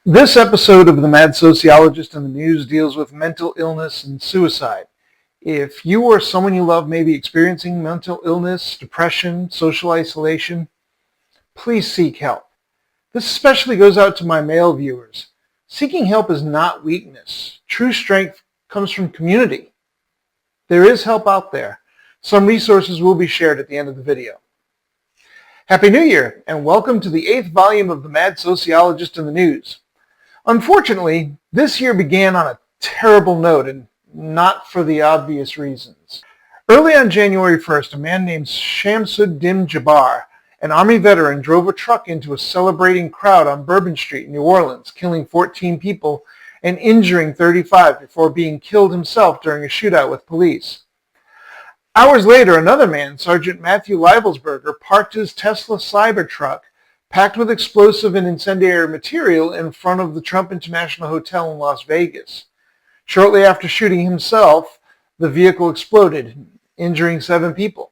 This episode of The Mad Sociologist in the News deals with mental illness and suicide. If you or someone you love may be experiencing mental illness, depression, social isolation, please seek help. This especially goes out to my male viewers. Seeking help is not weakness. True strength comes from community. There is help out there. Some resources will be shared at the end of the video. Happy New Year, and welcome to the 8th volume of The Mad Sociologist in the News. Unfortunately, this year began on a terrible note, and not for the obvious reasons. Early on January 1st, a man named Shamsud-Din, an Army veteran, drove a truck into a celebrating crowd on Bourbon Street in New Orleans, killing 14 people and injuring 35 before being killed himself during a shootout with police. Hours later, another man, Sergeant Matthew Leibelsberger, parked his Tesla Cybertruck packed with explosive and incendiary material in front of the Trump International Hotel in Las Vegas. Shortly after shooting himself, the vehicle exploded, injuring 7 people.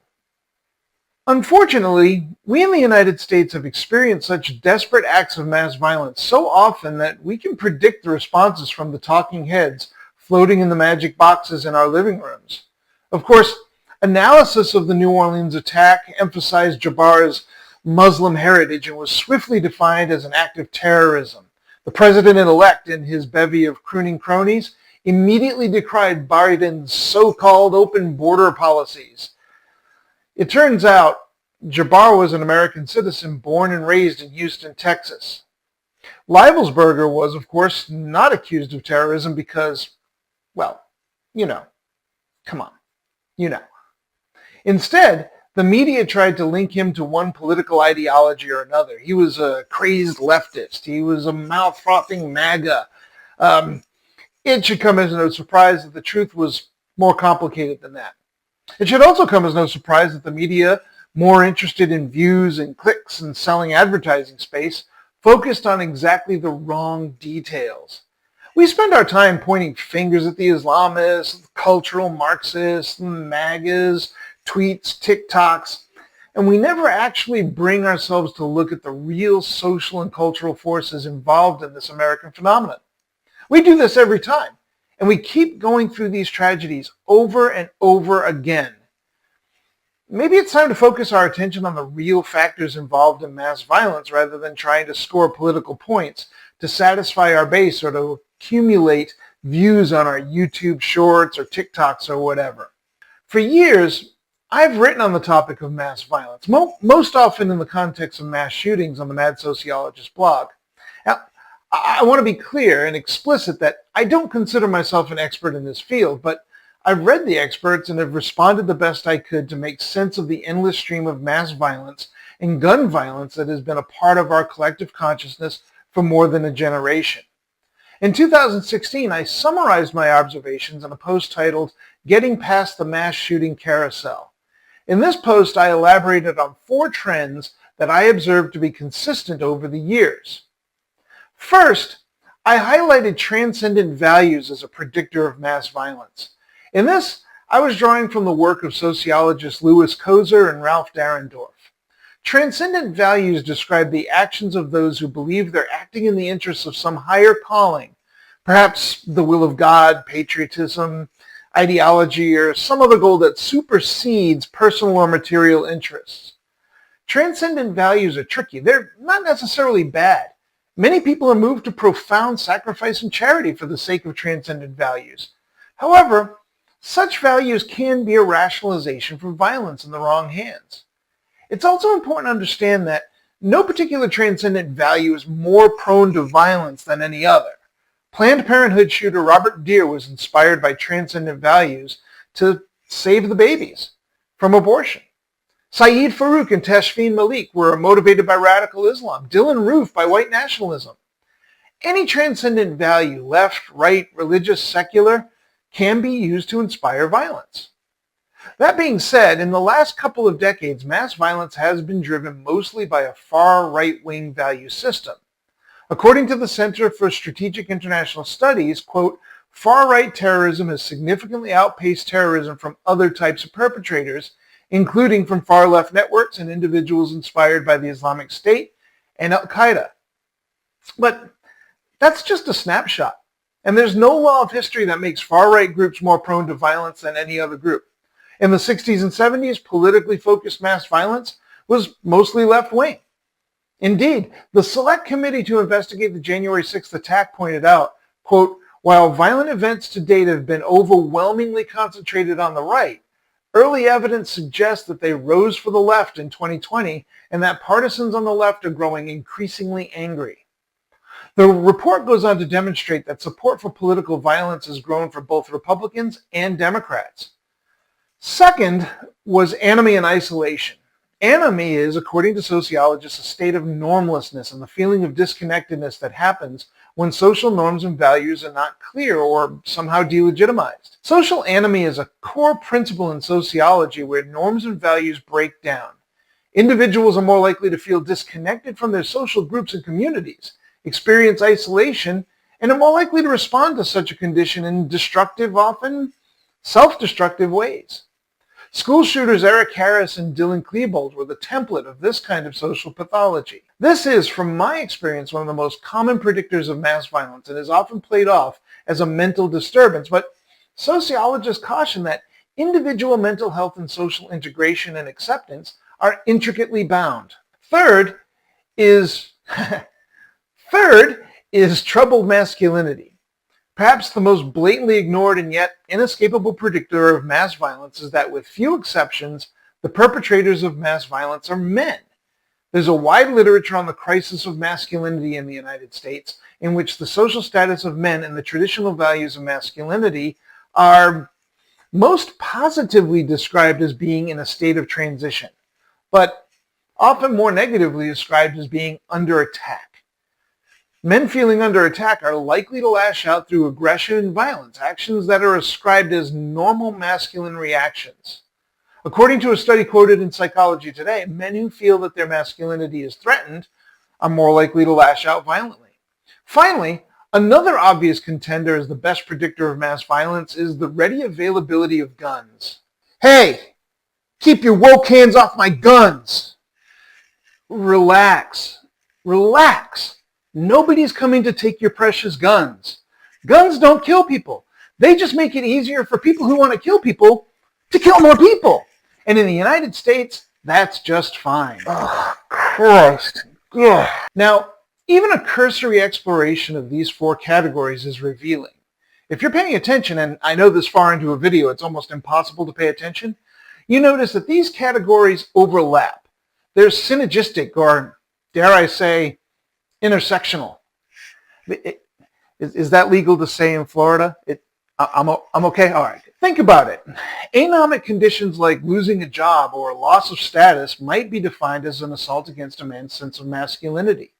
Unfortunately, we in the United States have experienced such desperate acts of mass violence so often that we can predict the responses from the talking heads floating in the magic boxes in our living rooms. Of course, analysis of the New Orleans attack emphasized Jabbar's Muslim heritage and was swiftly defined as an act of terrorism. The president-elect and his bevy of crooning cronies immediately decried Biden's so-called open border policies. It turns out Jabbar was an American citizen born and raised in Houston, Texas. Leibelsberger was, of course, not accused of terrorism because, well, come on, Instead, the media tried to link him to one political ideology or another. He was a crazed leftist. He was a mouth-frothing MAGA. It should come as no surprise that the truth was more complicated than that. It should also come as no surprise that the media, more interested in views and clicks and selling advertising space, focused on exactly the wrong details. We spend our time pointing fingers at the Islamists, the cultural Marxists, the MAGAs, tweets, TikToks, and we never actually bring ourselves to look at the real social and cultural forces involved in this American phenomenon. We do this every time, and we keep going through these tragedies over and over again. Maybe it's time to focus our attention on the real factors involved in mass violence rather than trying to score political points to satisfy our base or to accumulate views on our YouTube shorts or TikToks or whatever. For years, I've written on the topic of mass violence, most often in the context of mass shootings on the Mad Sociologist blog. Now, I want to be clear and explicit that I don't consider myself an expert in this field, but I've read the experts and have responded the best I could to make sense of the endless stream of mass violence and gun violence that has been a part of our collective consciousness for more than a generation. In 2016, I summarized my observations in a post titled, "Getting Past the Mass Shooting Carousel." In this post, I elaborated on 4 trends that I observed to be consistent over the years. First, I highlighted transcendent values as a predictor of mass violence. In this, I was drawing from the work of sociologists Louis Kozer and Ralph Dahrendorf. Transcendent values describe the actions of those who believe they're acting in the interests of some higher calling, perhaps the will of God, patriotism, ideology, or some other goal that supersedes personal or material interests. Transcendent values are tricky. They're not necessarily bad. Many people are moved to profound sacrifice and charity for the sake of transcendent values. However, such values can be a rationalization for violence in the wrong hands. It's also important to understand that no particular transcendent value is more prone to violence than any other. Planned Parenthood shooter Robert Deere was inspired by transcendent values to save the babies from abortion. Saeed Farouk and Tashfeen Malik were motivated by radical Islam. Dylan Roof by white nationalism. Any transcendent value, left, right, religious, secular, can be used to inspire violence. That being said, in the last couple of decades, mass violence has been driven mostly by a far right-wing value system. According to the Center for Strategic International Studies, quote, far-right terrorism has significantly outpaced terrorism from other types of perpetrators, including from far-left networks and individuals inspired by the Islamic State and Al-Qaeda. But That's just a snapshot. And there's no law of history that makes far-right groups more prone to violence than any other group. In the 60s and 70s, politically focused mass violence was mostly left-wing. Indeed, the Select Committee to investigate the January 6th attack pointed out, quote, while violent events to date have been overwhelmingly concentrated on the right, early evidence suggests that they rose for the left in 2020 and that partisans on the left are growing increasingly angry. The report goes on to demonstrate that support for political violence has grown for both Republicans and Democrats. Second was anomie and isolation. Anomie is, according to sociologists, a state of normlessness and the feeling of disconnectedness that happens when social norms and values are not clear or somehow delegitimized. Social anomie is a core principle in sociology where norms and values break down. Individuals are more likely to feel disconnected from their social groups and communities, experience isolation, and are more likely to respond to such a condition in destructive, often self-destructive ways. School shooters Eric Harris and Dylan Klebold were the template of this kind of social pathology. This is, from my experience, one of the most common predictors of mass violence and is often played off as a mental disturbance, but sociologists caution that individual mental health and social integration and acceptance are intricately bound. Third is troubled masculinity. Perhaps the most blatantly ignored and yet inescapable predictor of mass violence is that with few exceptions, the perpetrators of mass violence are men. There's a wide literature on the crisis of masculinity in the United States in which the social status of men and the traditional values of masculinity are most positively described as being in a state of transition, but often more negatively described as being under attack. Men feeling under attack are likely to lash out through aggression and violence, actions that are ascribed as normal masculine reactions. According to a study quoted in Psychology Today, men who feel that their masculinity is threatened are more likely to lash out violently. Finally, another obvious contender as the best predictor of mass violence is the ready availability of guns. Hey, keep your woke hands off my guns. Relax. Nobody's coming to take your precious guns. Guns don't kill people. They just make it easier for people who want to kill people to kill more people. And in the United States, that's just fine. Oh, Christ. Ugh. Now, even a cursory exploration of these four categories is revealing. If you're paying attention, and I know this far into a video it's almost impossible to pay attention, you notice that these categories overlap. They're synergistic, or dare I say, intersectional. Is that legal to say in Florida? I'm okay? All right. Think about it. Anomic conditions like losing a job or loss of status might be defined as an assault against a man's sense of masculinity.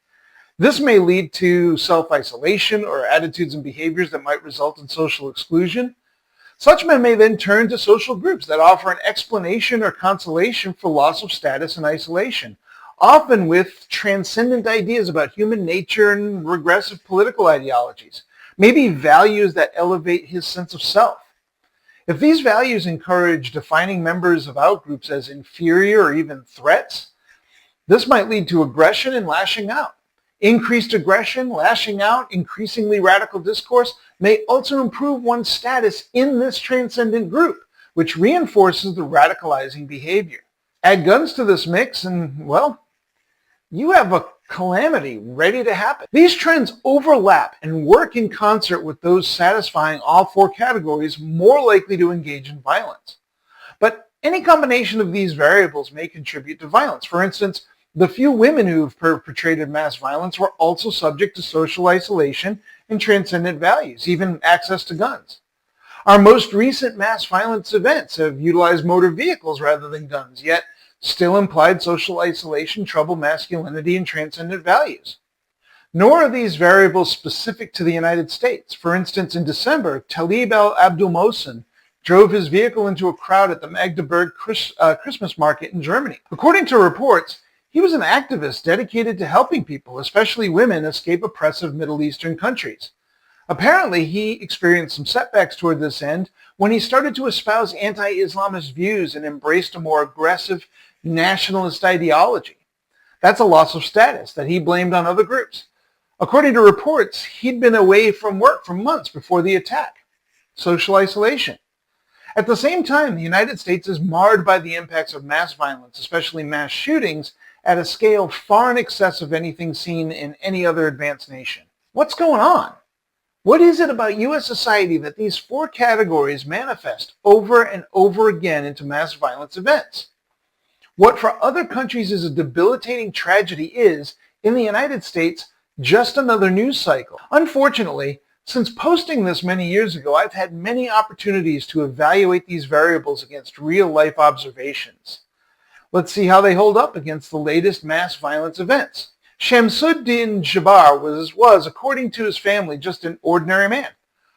This may lead to self-isolation or attitudes and behaviors that might result in social exclusion. Such men may then turn to social groups that offer an explanation or consolation for loss of status and isolation, often with transcendent ideas about human nature and regressive political ideologies, maybe values that elevate his sense of self. If these values encourage defining members of outgroups as inferior or even threats, this might lead to aggression and lashing out. Increased aggression, lashing out, increasingly radical discourse may also improve one's status in this transcendent group, which reinforces the radicalizing behavior. Add guns to this mix and, well, you have a calamity ready to happen. These trends overlap and work in concert with those satisfying all four categories more likely to engage in violence. But any combination of these variables may contribute to violence. For instance, the few women who have perpetrated mass violence were also subject to social isolation and transcendent values, even access to guns. Our most recent mass violence events have utilized motor vehicles rather than guns, yet still implied social isolation, troubled masculinity, and transcendent values. Nor are these variables specific to the United States. For instance, in December, Talib al-Abdul Mohsen drove his vehicle into a crowd at the Magdeburg Christmas market in Germany. According to reports, he was an activist dedicated to helping people, especially women, escape oppressive Middle Eastern countries. Apparently, he experienced some setbacks toward this end when he started to espouse anti-Islamist views and embraced a more aggressive nationalist ideology. That's a loss of status that he blamed on other groups. According to reports, he'd been away from work for months before the attack. Social isolation. At the same time, the United States is marred by the impacts of mass violence, especially mass shootings, at a scale far in excess of anything seen in any other advanced nation. What's going on? What is it about U.S. society that these four categories manifest over and over again into mass violence events? What for other countries is a debilitating tragedy is, in the United States, just another news cycle. Unfortunately, since posting this many years ago, I've had many opportunities to evaluate these variables against real-life observations. Let's see how they hold up against the latest mass violence events. Shamsud-Din was, according to his family, just an ordinary man.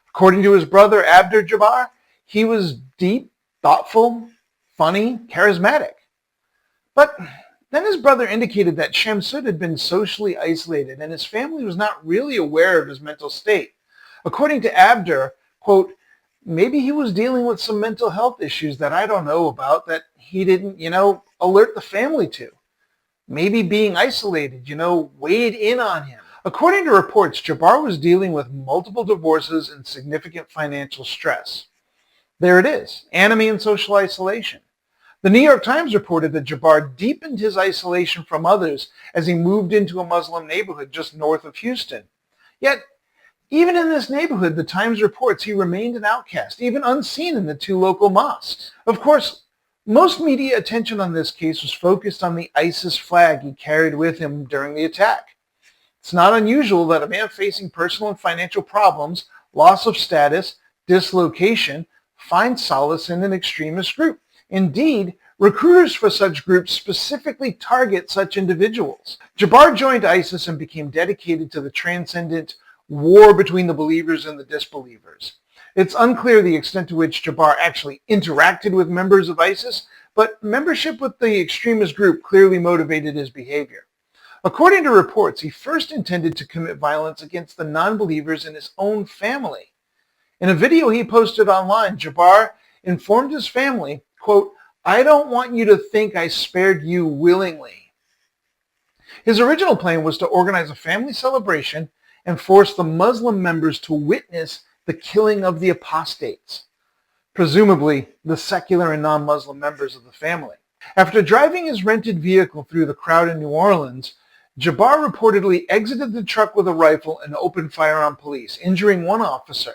According to his brother Abdur Jabbar, he was deep, thoughtful, funny, charismatic. But then his brother indicated that Shamsud had been socially isolated and his family was not really aware of his mental state. According to Abdur, quote, maybe he was dealing with some mental health issues that I don't know about that he didn't, alert the family to. Maybe being isolated, weighed in on him. According to reports, Jabbar was dealing with multiple divorces and significant financial stress. There it is, enemy and social isolation. The New York Times reported that Jabbar deepened his isolation from others as he moved into a Muslim neighborhood just north of Houston. Yet, even in this neighborhood, the Times reports he remained an outcast, even unseen in the two local mosques. Of course, most media attention on this case was focused on the ISIS flag he carried with him during the attack. It's not unusual that a man facing personal and financial problems, loss of status, dislocation, finds solace in an extremist group. Indeed, recruiters for such groups specifically target such individuals. Jabbar joined ISIS and became dedicated to the transcendent war between the believers and the disbelievers. It's unclear the extent to which Jabbar actually interacted with members of ISIS, but membership with the extremist group clearly motivated his behavior. According to reports, he first intended to commit violence against the non-believers in his own family. In a video he posted online, Jabbar informed his family, quote, I don't want you to think I spared you willingly. His original plan was to organize a family celebration and force the Muslim members to witness the killing of the apostates, presumably the secular and non-Muslim members of the family. After driving his rented vehicle through the crowd in New Orleans, Jabbar reportedly exited the truck with a rifle and opened fire on police, injuring one officer.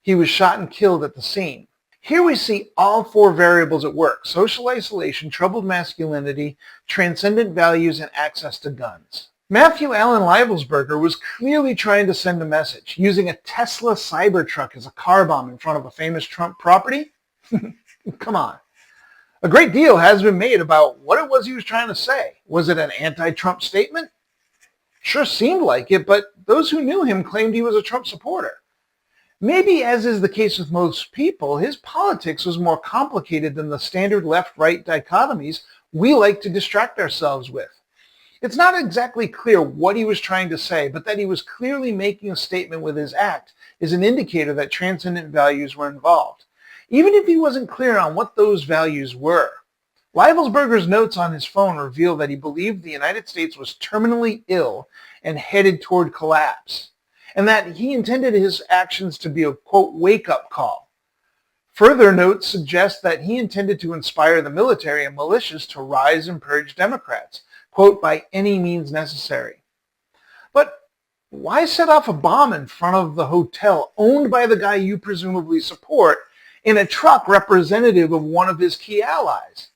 He was shot and killed at the scene. Here we see all four variables at work: social isolation, troubled masculinity, transcendent values, and access to guns. Matthew Allen Leibelsberger was clearly trying to send a message, using a Tesla Cybertruck as a car bomb in front of a famous Trump property. Come on. A great deal has been made about what it was he was trying to say. Was it an anti-Trump statement? Sure seemed like it, but those who knew him claimed he was a Trump supporter. Maybe, as is the case with most people, his politics was more complicated than the standard left-right dichotomies we like to distract ourselves with. It's not exactly clear what he was trying to say, but that he was clearly making a statement with his act is an indicator that transcendent values were involved, even if he wasn't clear on what those values were. Leibelsberger's notes on his phone reveal that he believed the United States was terminally ill and headed toward collapse, and that he intended his actions to be a, quote, wake-up call. Further notes suggest that he intended to inspire the military and militias to rise and purge Democrats, quote, by any means necessary. But why set off a bomb in front of the hotel owned by the guy you presumably support in a truck representative of one of his key allies?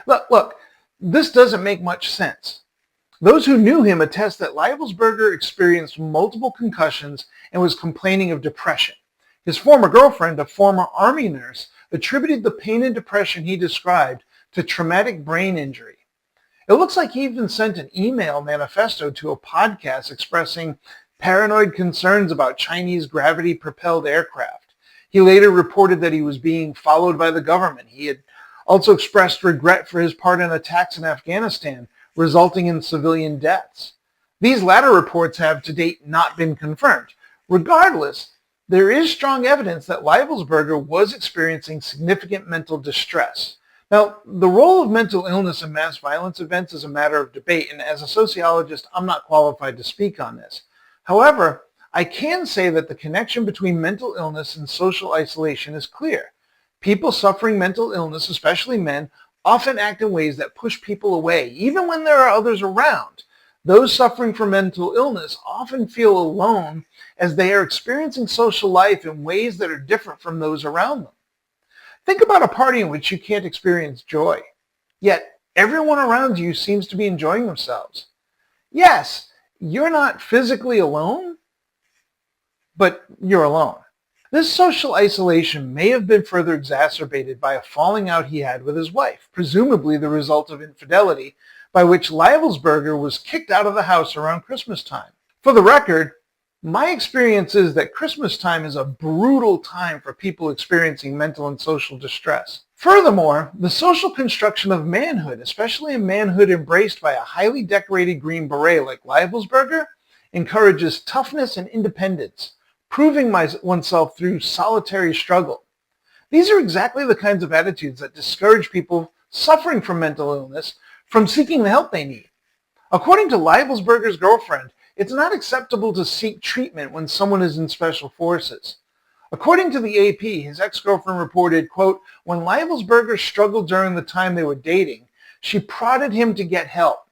Look, this doesn't make much sense. Those who knew him attest that Leibelsberger experienced multiple concussions and was complaining of depression. His former girlfriend, a former Army nurse, attributed the pain and depression he described to traumatic brain injury. It looks like he even sent an email manifesto to a podcast expressing paranoid concerns about Chinese gravity-propelled aircraft. He later reported that he was being followed by the government. He had also expressed regret for his part in attacks in Afghanistan, resulting in civilian deaths. These latter reports have to date not been confirmed. Regardless, there is strong evidence that Leibelsberger was experiencing significant mental distress. Now, the role of mental illness in mass violence events is a matter of debate, and as a sociologist, I'm not qualified to speak on this. However, I can say that the connection between mental illness and social isolation is clear. People suffering mental illness, especially men, often act in ways that push people away, even when there are others around. Those suffering from mental illness often feel alone as they are experiencing social life in ways that are different from those around them. Think about a party in which you can't experience joy, yet everyone around you seems to be enjoying themselves. Yes, you're not physically alone, but you're alone. This social isolation may have been further exacerbated by a falling out he had with his wife, presumably the result of infidelity, by which Leibelsberger was kicked out of the house around Christmas time. For the record, my experience is that Christmas time is a brutal time for people experiencing mental and social distress. Furthermore, the social construction of manhood, especially a manhood embraced by a highly decorated Green Beret like Leibelsberger, encourages toughness and independence, proving oneself through solitary struggle. These are exactly the kinds of attitudes that discourage people suffering from mental illness from seeking the help they need. According to Leibelsberger's girlfriend, it's not acceptable to seek treatment when someone is in special forces. According to the AP, his ex-girlfriend reported, quote, when Leibelsberger struggled during the time they were dating, she prodded him to get help,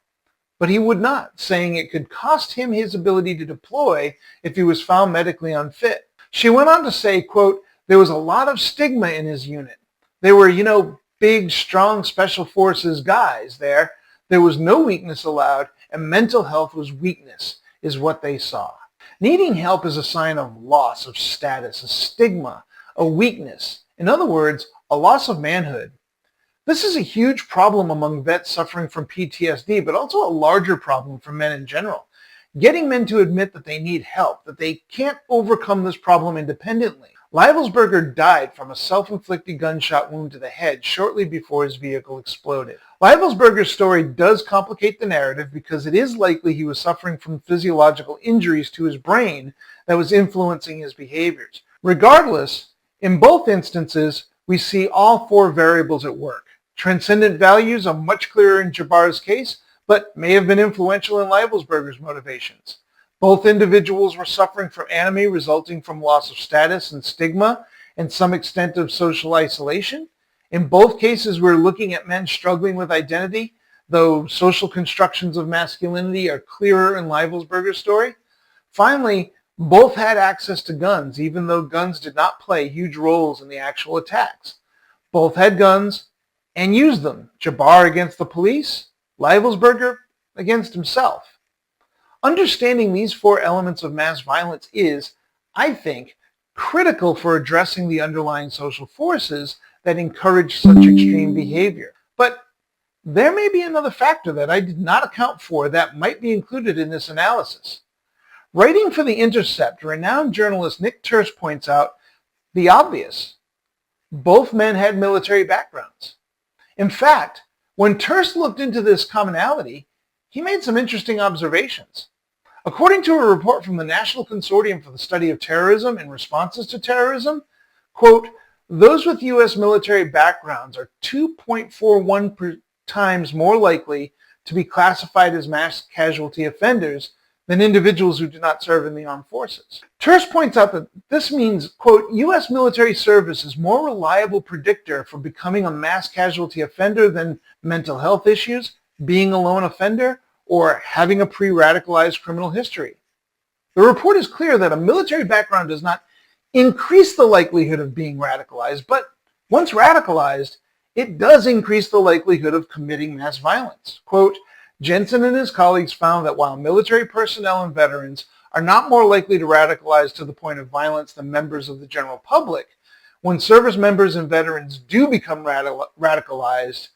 but he would not, saying it could cost him his ability to deploy if he was found medically unfit. She went on to say, quote, there was a lot of stigma in his unit. They were, big, strong special forces guys there. There was no weakness allowed, and mental health was weakness, is what they saw. Needing help is a sign of loss of status, a stigma, a weakness. In other words, a loss of manhood. This is a huge problem among vets suffering from PTSD, but also a larger problem for men in general. Getting men to admit that they need help, that they can't overcome this problem independently. Leibelsberger died from a self-inflicted gunshot wound to the head shortly before his vehicle exploded. Leibelsberger's story does complicate the narrative because it is likely he was suffering from physiological injuries to his brain that was influencing his behaviors. Regardless, in both instances, we see all four variables at work. Transcendent values are much clearer in Jabbar's case, but may have been influential in Leibelsberger's motivations. Both individuals were suffering from anomie resulting from loss of status and stigma and some extent of social isolation. In both cases, we're looking at men struggling with identity, though social constructions of masculinity are clearer in Leibelsberger's story. Finally, both had access to guns, even though guns did not play huge roles in the actual attacks. Both had guns and used them. Jabbar against the police, Leibelsberger against himself. Understanding these four elements of mass violence is, I think, critical for addressing the underlying social forces that encourage such extreme behavior. But there may be another factor that I did not account for that might be included in this analysis. Writing for The Intercept, renowned journalist Nick Turse points out the obvious. Both men had military backgrounds. In fact, when Turse looked into this commonality, he made some interesting observations. According to a report from the National Consortium for the Study of Terrorism and Responses to Terrorism, quote, those with U.S. military backgrounds are 2.41 times more likely to be classified as mass casualty offenders than individuals who do not serve in the armed forces. Turse points out that this means, quote, U.S. military service is more reliable predictor for becoming a mass casualty offender than mental health issues, being a lone offender, or having a pre-radicalized criminal history. The report is clear that a military background does not increase the likelihood of being radicalized, but once radicalized, it does increase the likelihood of committing mass violence. Quote, Jensen and his colleagues found that while military personnel and veterans are not more likely to radicalize to the point of violence than members of the general public, when service members and veterans do become radicalized,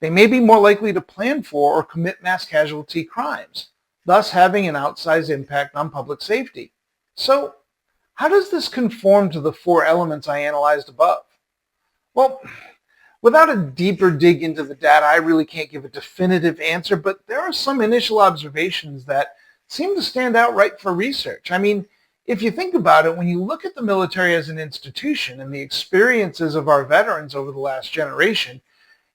they may be more likely to plan for or commit mass casualty crimes, thus having an outsized impact on public safety. So, how does this conform to the four elements I analyzed above? Well, without a deeper dig into the data, I really can't give a definitive answer, but there are some initial observations that seem to stand out right for research. I mean, if you think about it, when you look at the military as an institution and the experiences of our veterans over the last generation,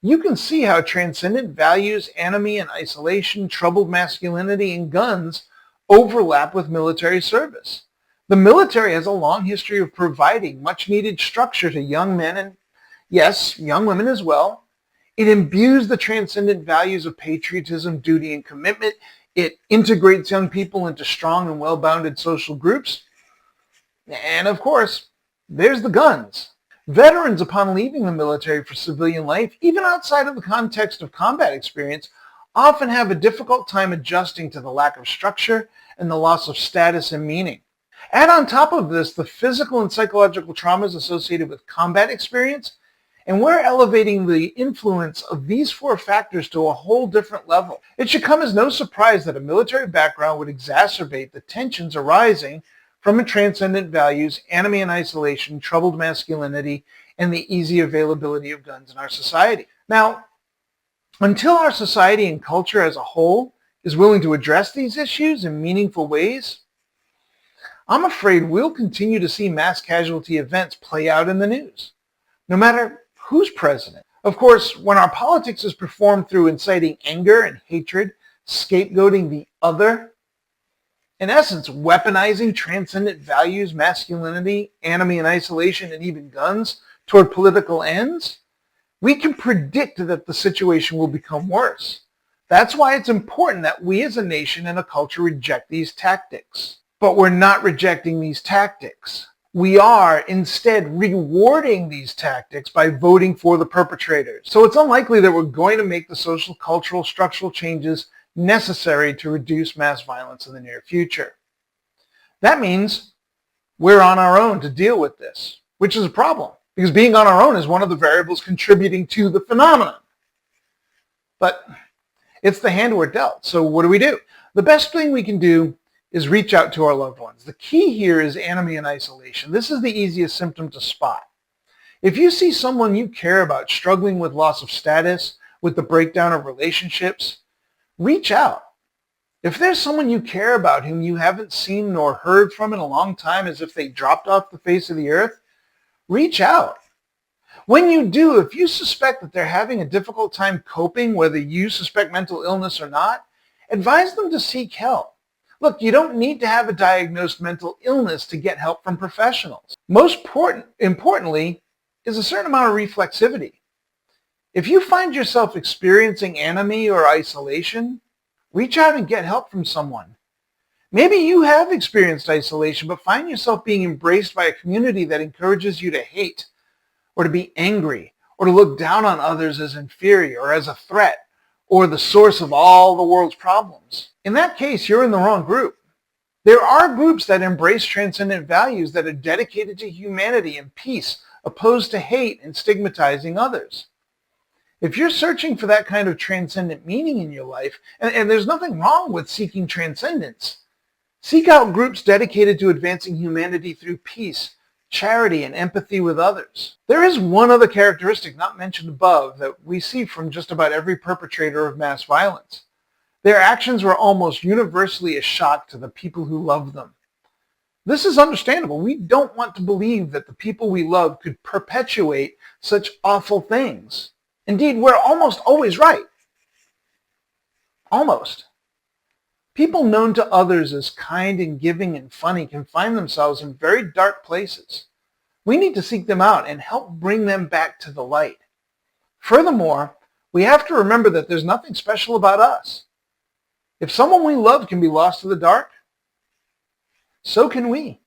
You can see how transcendent values, enemy and isolation, troubled masculinity, and guns overlap with military service. The military has a long history of providing much needed structure to young men and, yes, young women as well. It imbues the transcendent values of patriotism, duty, and commitment. It integrates young people into strong and well-bounded social groups. And of course, there's the guns. Veterans, upon leaving the military for civilian life, even outside of the context of combat experience, often have a difficult time adjusting to the lack of structure and the loss of status and meaning. Add on top of this the physical and psychological traumas associated with combat experience, and we're elevating the influence of these four factors to a whole different level. It should come as no surprise that a military background would exacerbate the tensions arising from a transcendent values, enemy and isolation, troubled masculinity, and the easy availability of guns in our society. Now, until our society and culture as a whole is willing to address these issues in meaningful ways, I'm afraid we'll continue to see mass casualty events play out in the news, no matter who's president. Of course, when our politics is performed through inciting anger and hatred, scapegoating the other, in essence, weaponizing transcendent values, masculinity, enemy and isolation, and even guns toward political ends, we can predict that the situation will become worse. That's why it's important that we as a nation and a culture reject these tactics. But we're not rejecting these tactics. We are instead rewarding these tactics by voting for the perpetrators. So it's unlikely that we're going to make the social, cultural, structural changes necessary to reduce mass violence in the near future. That means we're on our own to deal with this, which is a problem, because being on our own is one of the variables contributing to the phenomenon. But it's the hand we're dealt. So what do? The best thing we can do is reach out to our loved ones. The key here is enemy and isolation. This is the easiest symptom to spot. If you see someone you care about struggling with loss of status, with the breakdown of relationships, reach out. If there's someone you care about whom you haven't seen nor heard from in a long time, as if they dropped off the face of the earth, reach out. When you do, if you suspect that they're having a difficult time coping, whether you suspect mental illness or not, advise them to seek help. Look, you don't need to have a diagnosed mental illness to get help from professionals. Most importantly is a certain amount of reflexivity. If you find yourself experiencing enemy or isolation, reach out and get help from someone. Maybe you have experienced isolation, but find yourself being embraced by a community that encourages you to hate, or to be angry, or to look down on others as inferior, or as a threat, or the source of all the world's problems. In that case, you're in the wrong group. There are groups that embrace transcendent values that are dedicated to humanity and peace, opposed to hate and stigmatizing others. If you're searching for that kind of transcendent meaning in your life, and there's nothing wrong with seeking transcendence, seek out groups dedicated to advancing humanity through peace, charity, and empathy with others. There is one other characteristic not mentioned above that we see from just about every perpetrator of mass violence. Their actions were almost universally a shock to the people who love them. This is understandable. We don't want to believe that the people we love could perpetuate such awful things. Indeed, we're almost always right. Almost. People known to others as kind and giving and funny can find themselves in very dark places. We need to seek them out and help bring them back to the light. Furthermore, we have to remember that there's nothing special about us. If someone we love can be lost to the dark, so can we.